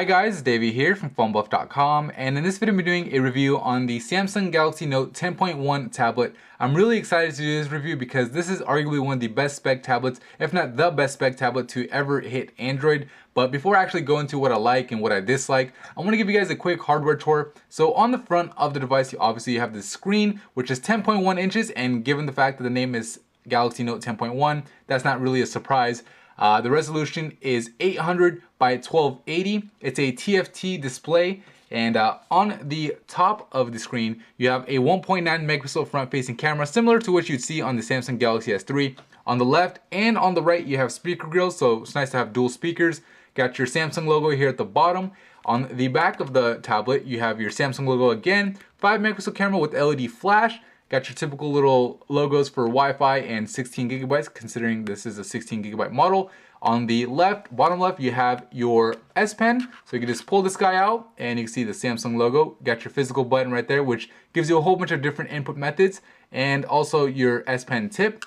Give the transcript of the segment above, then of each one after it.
Hi guys, Davey here from phonebuff.com, and in this video I'm doing a review on the Samsung Galaxy Note 10.1 tablet. I'm really excited to do this review because this is arguably one of the best spec tablets, if not the best spec tablet to ever hit Android. But before I actually go into what I like and what I dislike, I want to give you guys a quick hardware tour. So on the front of the device, you have the screen, which is 10.1 inches, and given the fact that the name is Galaxy Note 10.1, that's not really a surprise. The resolution is 800 by 1280. It's a TFT display, and on the top of the screen you have a 1.9 megapixel front-facing camera, similar to what you'd see on the Samsung Galaxy S3. On the left and on the right you have speaker grills, so it's nice to have dual speakers. Got your Samsung logo here at the bottom. On the back of the tablet you have your Samsung logo again, 5 megapixel camera with LED flash. Got your typical little logos for Wi-Fi and 16 gigabytes, considering this is a 16 gigabyte model. On the left, bottom left, you have your S Pen. So you can just pull this guy out and you can see the Samsung logo. Got your physical button right there, which gives you a whole bunch of different input methods. And also your S Pen tip,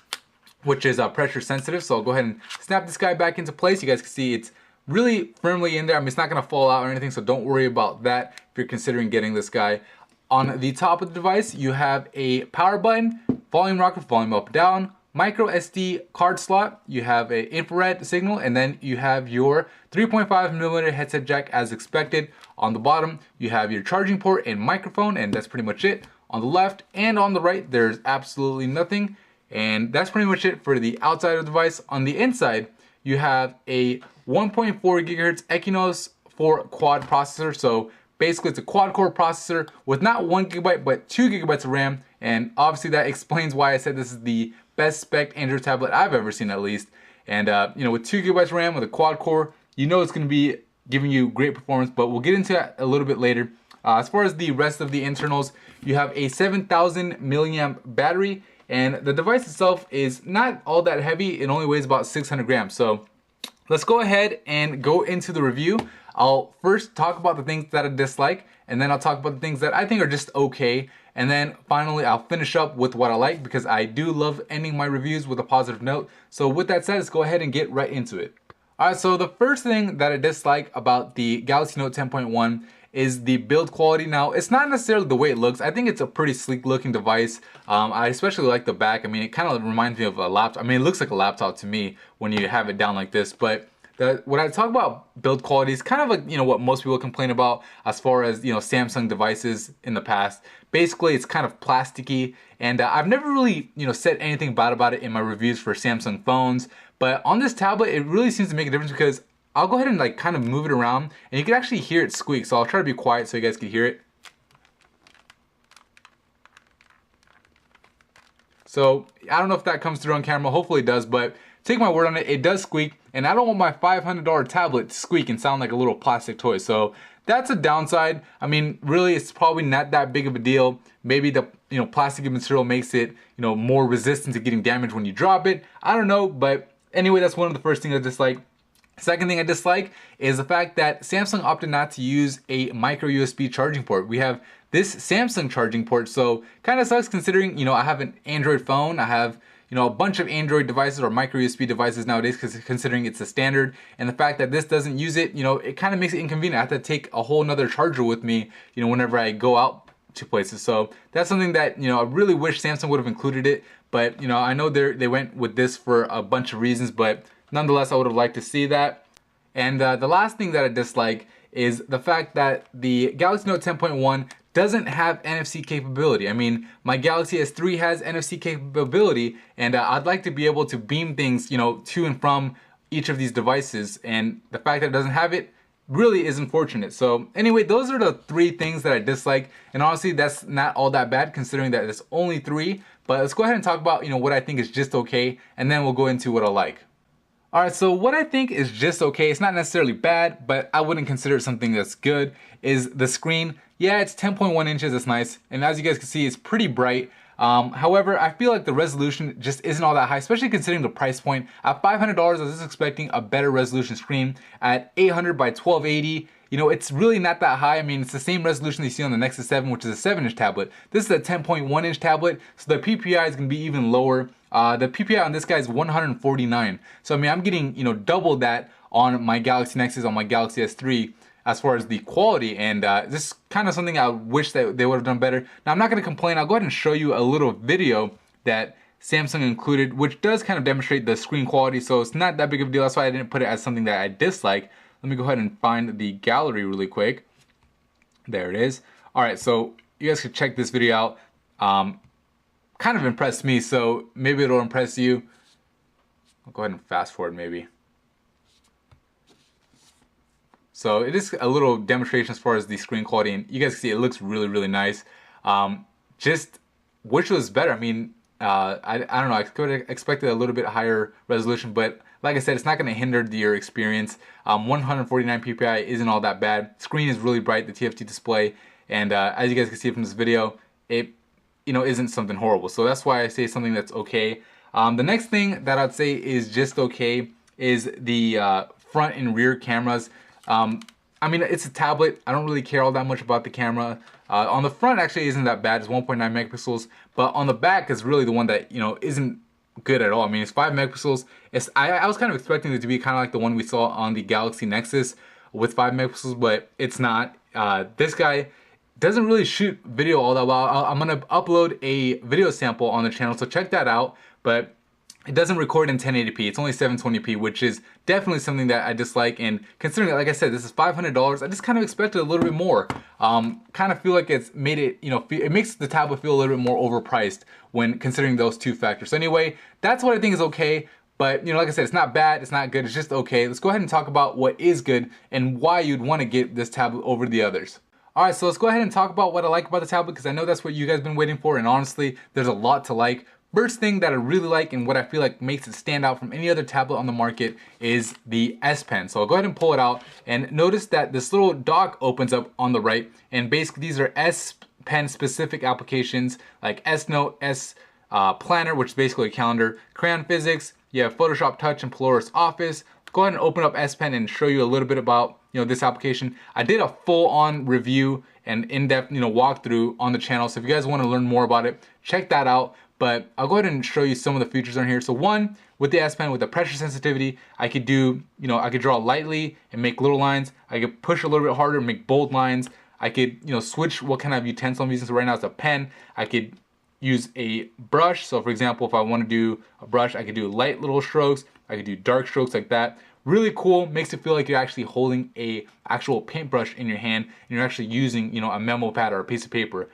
which is pressure sensitive. So I'll go ahead and snap this guy back into place. You guys can see it's really firmly in there. I mean, it's not gonna fall out or anything, so don't worry about that if you're considering getting this guy. On the top of the device, you have a power button, volume rocker, volume up, down, micro SD card slot, you have an infrared signal, and then you have your 3.5mm headset jack as expected. On the bottom, you have your charging port and microphone, and that's pretty much it. On the left and on the right, there's absolutely nothing, and that's pretty much it for the outside of the device. On the inside, you have a 1.4 GHz Exynos 4 quad processor, so basically, it's a quad-core processor with not 1 gigabyte, but 2 gigabytes of RAM, and obviously that explains why I said this is the best spec Android tablet I've ever seen, at least. And with 2 gigabytes of RAM with a quad-core, you know it's going to be giving you great performance, but we'll get into that a little bit later. As far as the rest of the internals, you have a 7,000 milliamp battery, and the device itself is not all that heavy. It only weighs about 600 grams. So let's go ahead and go into the review. I'll first talk about the things that I dislike, and then I'll talk about the things that I think are just okay, and then finally I'll finish up with what I like, because I do love ending my reviews with a positive note. So with that said, let's go ahead and get right into it. Alright, so the first thing that I dislike about the Galaxy Note 10.1 is the build quality. Now, it's not necessarily the way it looks. I think it's a pretty sleek looking device. I especially like the back. I mean, it kind of reminds me of a laptop. I mean, it looks like a laptop to me when you have it down like this, but when I talk about build quality, it's kind of like, what most people complain about as far as, Samsung devices in the past. Basically, it's kind of plasticky, and I've never really, said anything bad about it in my reviews for Samsung phones. But on this tablet, it really seems to make a difference, because I'll go ahead and kind of move it around, and you can actually hear it squeak. So I'll try to be quiet so you guys can hear it. So I don't know if that comes through on camera. Hopefully it does, but take my word on it, it does squeak, and I don't want my $500 tablet to squeak and sound like a little plastic toy. So that's a downside. I mean, really, it's probably not that big of a deal. Maybe the plastic material makes it more resistant to getting damaged when you drop it. I don't know, but anyway, that's one of the first things I dislike. Second thing I dislike is the fact that Samsung opted not to use a micro USB charging port. We have this Samsung charging port, so kind of sucks considering I have an Android phone. I have a bunch of Android devices or micro USB devices nowadays, because considering it's a standard, and the fact that this doesn't use it, it kind of makes it inconvenient. I have to take a whole nother charger with me, whenever I go out to places. So that's something that I really wish Samsung would have included it. But I know they went with this for a bunch of reasons, but nonetheless, I would have liked to see that. And the last thing that I dislike is the fact that the Galaxy Note 10.1 doesn't have NFC capability. I mean, my Galaxy S3 has NFC capability, and I'd like to be able to beam things, to and from each of these devices, and the fact that it doesn't have it really is unfortunate. So anyway, those are the three things that I dislike, and honestly, that's not all that bad considering that it's only three. But let's go ahead and talk about, what I think is just okay, and then we'll go into what I like. Alright, so what I think is just okay, it's not necessarily bad, but I wouldn't consider it something that's good, is the screen. Yeah, it's 10.1 inches, it's nice, and as you guys can see, it's pretty bright. However, I feel like the resolution just isn't all that high, especially considering the price point. At $500, I was just expecting a better resolution screen. At 800 by 1280, it's really not that high. I mean, it's the same resolution you see on the Nexus 7, which is a 7-inch tablet. This is a 10.1 inch tablet, so the PPI is going to be even lower. The PPI on this guy is 149. So I mean, I'm getting double that on my Galaxy Nexus, on my Galaxy S3. as far as the quality, and this is kind of something I wish that they would have done better. Now I'm not going to complain. I'll go ahead and show you a little video that Samsung included, which does kind of demonstrate the screen quality, so it's not that big of a deal. That's why I didn't put it as something that I dislike. Let me go ahead and find the gallery really quick. There it is. All right, so you guys can check this video out. Kind of impressed me, so maybe it'll impress you. I'll go ahead and fast forward maybe. So it is a little demonstration as far as the screen quality, and you guys can see it looks really, really nice. Just wish it was better. I mean, I don't know, I could have expected a little bit higher resolution, but like I said, it's not going to hinder your experience. 149 ppi isn't all that bad. Screen is really bright, the TFT display, and as you guys can see from this video, it isn't something horrible. So that's why I say something that's okay. The next thing that I'd say is just okay is the front and rear cameras. I mean, it's a tablet. I don't really care all that much about the camera. On the front actually isn't that bad. It's 1.9 megapixels, but on the back is really the one that isn't good at all. I mean, it's 5 megapixels. I was kind of expecting it to be kind of like the one we saw on the Galaxy Nexus with 5 megapixels, but it's not. This guy doesn't really shoot video all that well. I'm gonna upload a video sample on the channel, so check that out. But it doesn't record in 1080p. It's only 720p, which is definitely something that I dislike. And considering that, like I said, this is $500, I just kind of expected a little bit more. Kind of feel like it's made it, it makes the tablet feel a little bit more overpriced when considering those two factors. So anyway, that's what I think is okay. But like I said, it's not bad, it's not good, it's just okay. Let's go ahead and talk about what is good and why you'd want to get this tablet over the others. Alright, so let's go ahead and talk about what I like about the tablet, because I know that's what you guys have been waiting for, and honestly, there's a lot to like. First thing that I really like and what I feel like makes it stand out from any other tablet on the market is the S Pen. So I'll go ahead and pull it out, and notice that this little dock opens up on the right, and basically these are S Pen specific applications like S Note, S Planner, which is basically a calendar, Crayon Physics, you have Photoshop Touch and Polaris Office. Go ahead and open up S Pen and show you a little bit about this application. I did a full-on review and in-depth walkthrough on the channel, so if you guys want to learn more about it, check that out. But I'll go ahead and show you some of the features on here. So one, with the S Pen, with the pressure sensitivity, I could do, I could draw lightly and make little lines. I could push a little bit harder and make bold lines. I could, switch what kind of utensil I'm using. So right now it's a pen. I could use a brush. So for example, if I want to do a brush, I could do light little strokes. I could do dark strokes like that. Really cool, makes it feel like you're actually holding a actual paintbrush in your hand and you're actually using, a memo pad or a piece of paper.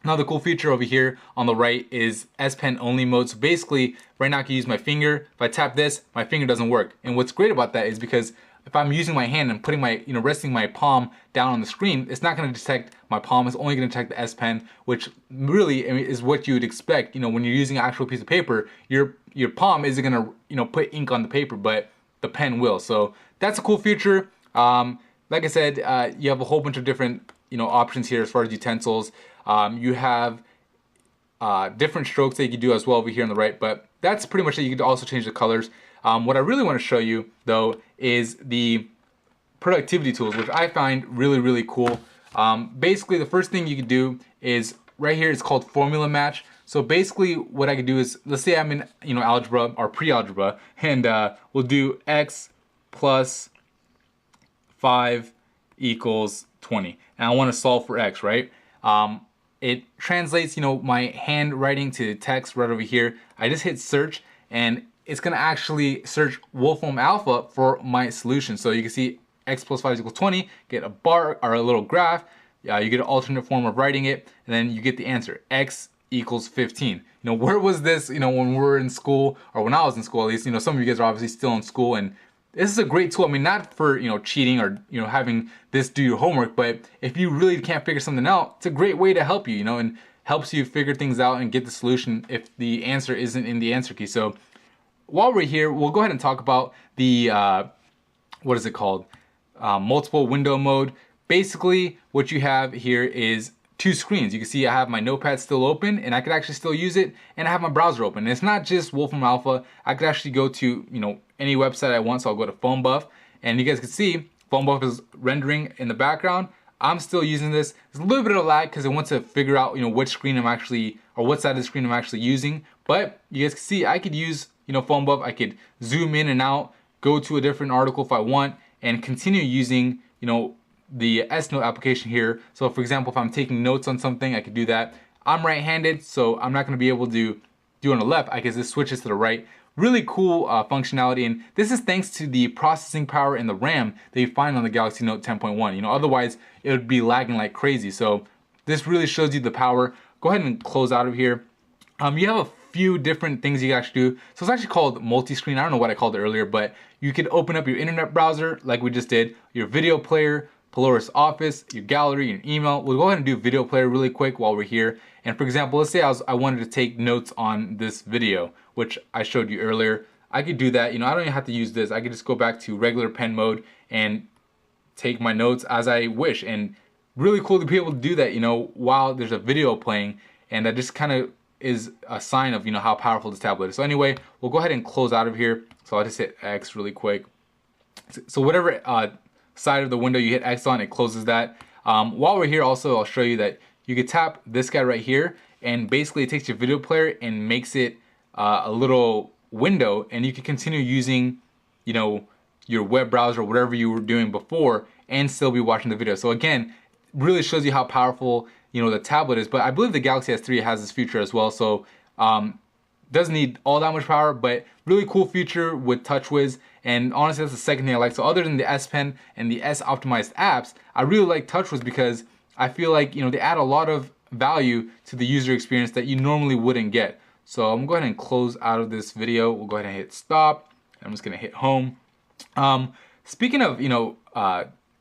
Another cool feature over here on the right is S Pen only mode. So basically, right now I can use my finger. If I tap this, my finger doesn't work. And what's great about that is because if I'm using my hand and putting my, resting my palm down on the screen, it's not going to detect my palm. It's only going to detect the S Pen, which really is what you would expect. When you're using an actual piece of paper, your palm isn't going to, put ink on the paper, but the pen will. So that's a cool feature. Like I said, you have a whole bunch of different, options here as far as utensils. You have different strokes that you can do as well over here on the right, but that's pretty much it. You can also change the colors. What I really want to show you though is the productivity tools, which I find really, really cool. Basically, the first thing you can do is right here, it's called Formula Match. So basically what I can do is, let's say I'm in algebra or pre-algebra, and we'll do x plus 5 equals 20. And I want to solve for x, right? It translates, my handwriting to text right over here. I just hit search, and it's gonna actually search Wolfram Alpha for my solution. So you can see x plus 5 equals 20, get a bar or a little graph. You get an alternate form of writing it, and then you get the answer, x equals 15. Where was this, when we were in school, or when I was in school at least? Some of you guys are obviously still in school, and this is a great tool. I mean, not for, cheating or, having this do your homework, but if you really can't figure something out, it's a great way to help you, and helps you figure things out and get the solution if the answer isn't in the answer key. So while we're here, we'll go ahead and talk about the, what is it called? Multiple window mode. Basically, what you have here is two screens. You can see I have my notepad still open, and I could actually still use it, and I have my browser open. And it's not just Wolfram Alpha. I could actually go to, any website I want. So I'll go to PhoneBuff, and you guys can see PhoneBuff is rendering in the background. I'm still using this. There's a little bit of lag because it wants to figure out, which screen I'm actually, or what side of the screen I'm actually using. But you guys can see I could use, PhoneBuff. I could zoom in and out, go to a different article if I want, and continue using the S Note application here. So for example, if I'm taking notes on something, I could do that. I'm right-handed, so I'm not going to be able to do on the left. I can just switch this to the right. Really cool functionality, and this is thanks to the processing power and the RAM that you find on the Galaxy Note 10.1. Otherwise it would be lagging like crazy. So this really shows you the power. Go ahead and close out of here. You have a few different things you can actually do. So it's actually called multi-screen. I don't know what I called it earlier, but you could open up your internet browser like we just did, your video player, Polaris Office, your gallery, your email. We'll go ahead and do video player really quick while we're here. And for example, let's say I wanted to take notes on this video, which I showed you earlier. I could do that. I don't even have to use this. I could just go back to regular pen mode and take my notes as I wish. And really cool to be able to do that, while there's a video playing. And that just kind of is a sign of, how powerful this tablet is. So anyway, we'll go ahead and close out of here. So I'll just hit X really quick. So whatever side of the window you hit X on, it closes that. While we're here also, I'll show you that you could tap this guy right here, and basically it takes your video player and makes it a little window, and you can continue using, your web browser or whatever you were doing before and still be watching the video. So again, really shows you how powerful, the tablet is. But I believe the Galaxy S3 has this feature as well, so doesn't need all that much power, but really cool feature with TouchWiz. And honestly, that's the second thing I like. So other than the S Pen and the S optimized apps, I really like TouchWiz because I feel like, they add a lot of value to the user experience that you normally wouldn't get. So I'm going to go ahead and close out of this video. We'll go ahead and hit stop. I'm just going to hit home. Speaking of,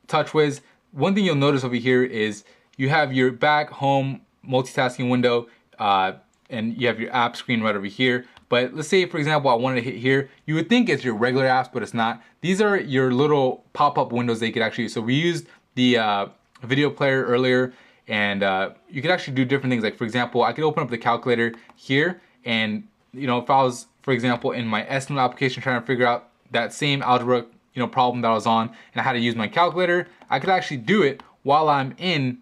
TouchWiz, one thing you'll notice over here is you have your back, home, multitasking window, and you have your app screen right over here. But let's say, for example, I wanted to hit here. You would think it's your regular apps, but it's not. These are your little pop-up windows they could actually use. So we used the video player earlier, and you could actually do different things. Like for example, I could open up the calculator here, and if I was, for example, in my S Note application trying to figure out that same algebra problem that I was on, and I had to use my calculator, I could actually do it while I'm in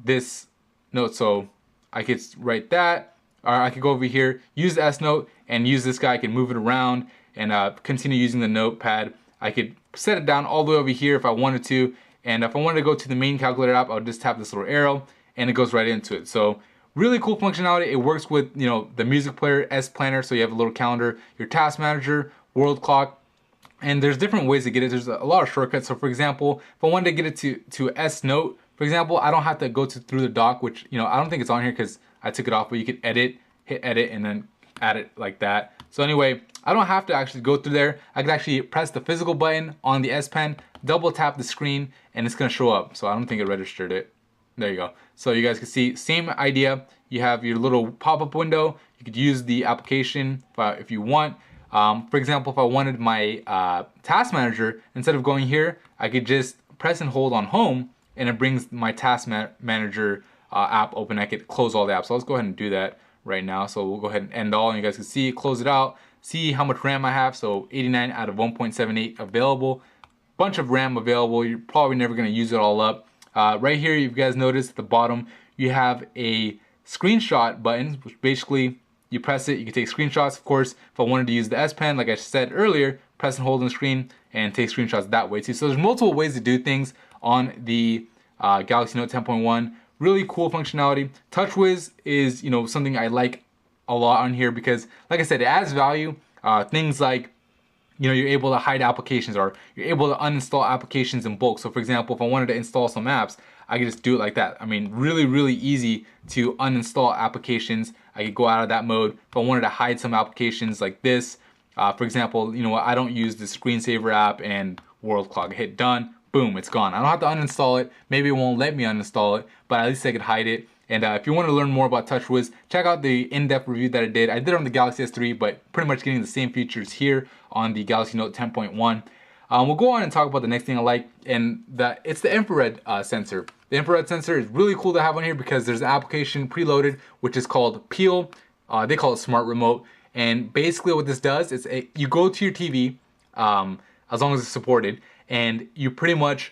this note. So I could write that, or I could go over here, use the S Note, and use this guy. I can move it around and continue using the notepad. I could set it down all the way over here if I wanted to. And if I wanted to go to the main calculator app, I would just tap this little arrow and it goes right into it. So really cool functionality. It works with the music player, S Planner, so you have a little calendar, your task manager, world clock, and there's different ways to get it. There's a lot of shortcuts. So for example, if I wanted to get it to S Note, for example, I don't have to go through the dock, which I don't think it's on here because I took it off, but you could hit edit, and then add it like that. So anyway, I don't have to actually go through there. I can actually press the physical button on the S Pen, double tap the screen, and it's gonna show up. So I don't think it registered it. There you go. So you guys can see, same idea. You have your little pop-up window. You could use the application if you want. For example, if I wanted my task manager, instead of going here, I could just press and hold on home, and it brings my task manager app open. I could close all the apps. So let's go ahead and do that right now. So we'll go ahead and end all, and you guys can see, close it out, see how much RAM I have. So 89 out of 1.78 available. Bunch of RAM available. You're probably never going to use it all up. Right here, you guys notice at the bottom, you have a screenshot button, which basically you press it, you can take screenshots. Of course, if I wanted to use the S Pen, like I said earlier, press and hold on the screen and take screenshots that way too. So there's multiple ways to do things on the Galaxy Note 10.1. Really cool functionality. TouchWiz is something I like a lot on here because, like I said, it adds value. Things like you're able to hide applications, or you're able to uninstall applications in bulk. So for example, if I wanted to install some apps, I could just do it like that. I mean, really easy to uninstall applications. I could go out of that mode. If I wanted to hide some applications like this, for example, I don't use the screensaver app and world clock. Hit done, boom, it's gone. I don't have to uninstall it. Maybe it won't let me uninstall it, but at least I could hide it. And if you want to learn more about TouchWiz, check out the in-depth review that I did. I did it on the Galaxy S3, but pretty much getting the same features here on the Galaxy Note 10.1. We'll go on and talk about the next thing I like, and it's the infrared sensor. The infrared sensor is really cool to have on here because there's an application preloaded which is called Peel. They call it Smart Remote, and basically what this does is you go to your TV, as long as it's supported, and you pretty much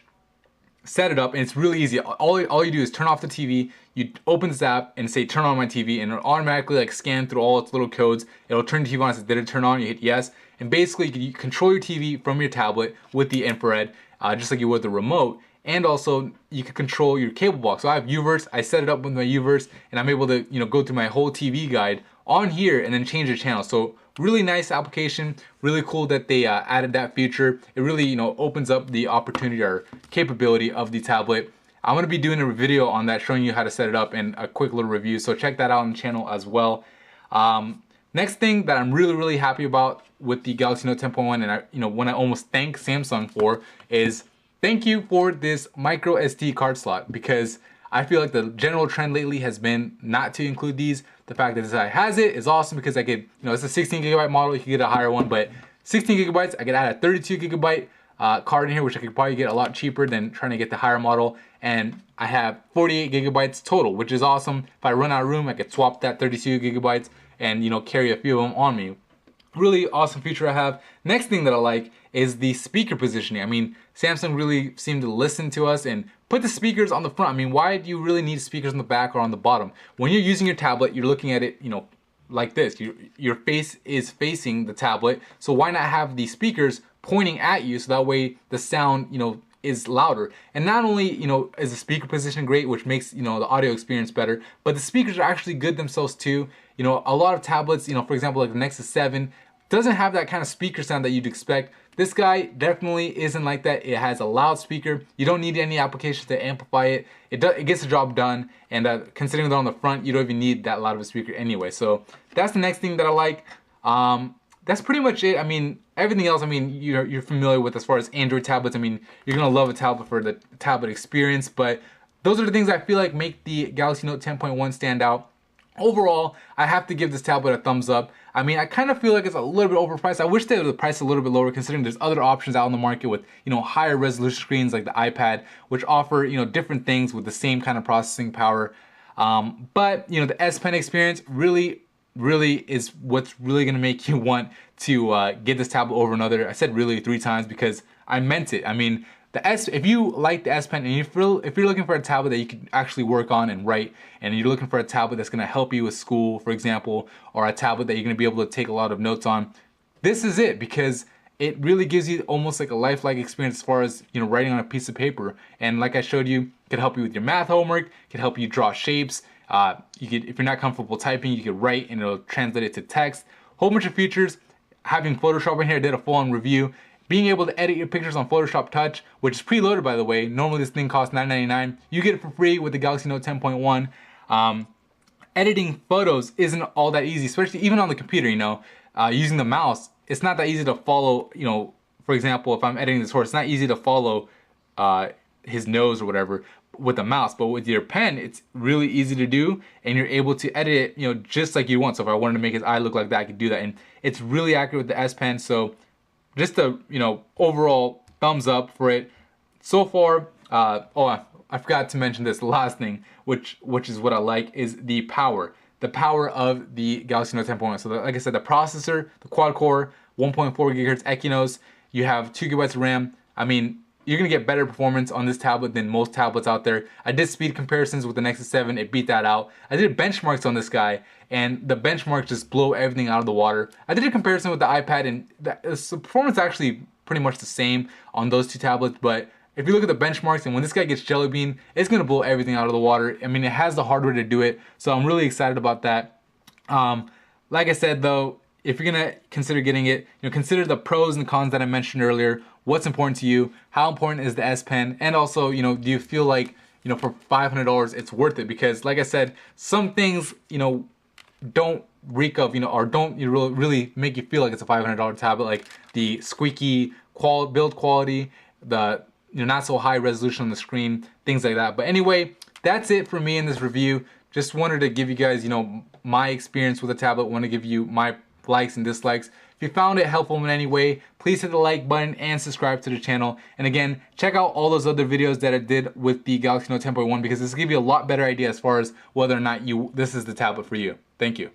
set it up, and it's really easy. All you do is turn off the TV, you open this app and say turn on my TV, and it'll automatically scan through all its little codes. It'll turn the TV on, it says did it turn on, you hit yes, and basically you control your TV from your tablet with the infrared, just like you would the remote. and also you can control your cable box. So I have UVerse, I set it up with my UVerse, and I'm able to, you know, go through my whole TV guide on here and then change the channel. So really nice application, really cool that they added that feature. It really, you know, opens up the opportunity or capability of the tablet. I'm gonna be doing a video on that, showing you how to set it up and a quick little review. So check that out on the channel as well. Next thing that I'm really happy about with the Galaxy Note 10.1, and you know, when I almost thank Samsung for, is thank you for this micro SD card slot, because I feel like the general trend lately has been not to include these. The fact that this guy has it is awesome because I could, you know, it's a 16 gigabyte model, you can get a higher one, but 16 gigabytes, I could add a 32 gigabyte card in here, which I could probably get a lot cheaper than trying to get the higher model. And I have 48 gigabytes total, which is awesome. If I run out of room, I could swap that 32 gigabytes and, you know, carry a few of them on me. Really awesome feature I have. Next thing that I like is the speaker positioning. I mean, Samsung really seemed to listen to us and put the speakers on the front. I mean, why do you really need speakers on the back or on the bottom? When you're using your tablet, you're looking at it, you know, like this. Your face is facing the tablet, so why not have the speakers pointing at you, so that way the sound, you know, is louder. And not only, you know, is the speaker position great, which makes, you know, the audio experience better, but the speakers are actually good themselves too. You know, a lot of tablets, you know, for example, like the Nexus 7, doesn't have that kind of speaker sound that you'd expect. This guy definitely isn't like that. It has a loud speaker. You don't need any applications to amplify it. It gets the job done, and considering they're on the front, you don't even need that loud of a speaker anyway. So that's the next thing that I like. That's pretty much it. I mean, everything else, I mean, you're familiar with as far as Android tablets. I mean, you're gonna love a tablet for the tablet experience, but those are the things I feel like make the Galaxy Note 10.1 stand out. Overall, I have to give this tablet a thumbs up. I mean, I kind of feel like it's a little bit overpriced. I wish they would have priced a little bit lower, considering there's other options out in the market with, you know, higher resolution screens like the iPad, which offer, you know, different things with the same kind of processing power. But, you know, the S Pen experience really is what's really gonna make you want to get this tablet over another. I said really 3 times because I meant it. I mean, if you like the S Pen and if you're looking for a tablet that you can actually work on and write, and you're looking for a tablet that's gonna help you with school, for example, or a tablet that you're gonna be able to take a lot of notes on, this is it, because it really gives you almost like a lifelike experience as far as, you know, writing on a piece of paper. And like I showed you, it can help you with your math homework, it can help you draw shapes. If you're not comfortable typing, you can write and it'll translate it to text. Whole bunch of features. Having Photoshop in here, I did a full-on review. Being able to edit your pictures on Photoshop Touch, which is preloaded by the way. Normally this thing costs $9.99. You get it for free with the Galaxy Note 10.1. Editing photos isn't all that easy, especially even on the computer, you know. Using the mouse, it's not that easy to follow, you know, for example, if I'm editing this horse, it's not easy to follow his nose or whatever with the mouse, but with your pen, it's really easy to do, and you're able to edit it, you know, just like you want. So if I wanted to make his eye look like that, I could do that, and it's really accurate with the S Pen. So just a, you know, overall thumbs up for it so far. Oh, I forgot to mention this, the last thing, which is what I like, is the power of the Galaxy Note 10.1. So like I said, the processor, the quad core, 1.4 GHz Exynos, you have 2 GB of RAM. I mean, you're gonna get better performance on this tablet than most tablets out there. I did speed comparisons with the Nexus 7, it beat that out. I did benchmarks on this guy, and the benchmarks just blow everything out of the water. I did a comparison with the iPad, and the performance is actually pretty much the same on those 2 tablets, but if you look at the benchmarks, and when this guy gets Jelly Bean, it's gonna blow everything out of the water. I mean, it has the hardware to do it, so I'm really excited about that. Like I said though, if you're gonna consider getting it, you know, consider the pros and cons that I mentioned earlier. What's important to you? How important is the S Pen? And also, you know, do you feel like, you know, for $500 it's worth it? Because like I said, some things, you know, don't reek of, you know, or don't really make you feel like it's a $500 tablet, like the squeaky build quality, the, you know, not so high resolution on the screen, things like that. But anyway, that's it for me in this review. Just wanted to give you guys, you know, my experience with the tablet. Want to give you my likes and dislikes. If you found it helpful in any way, please hit the like button and subscribe to the channel. And again, check out all those other videos that I did with the Galaxy Note 10.1, because this will give you a lot better idea as far as whether or not this is the tablet for you. Thank you.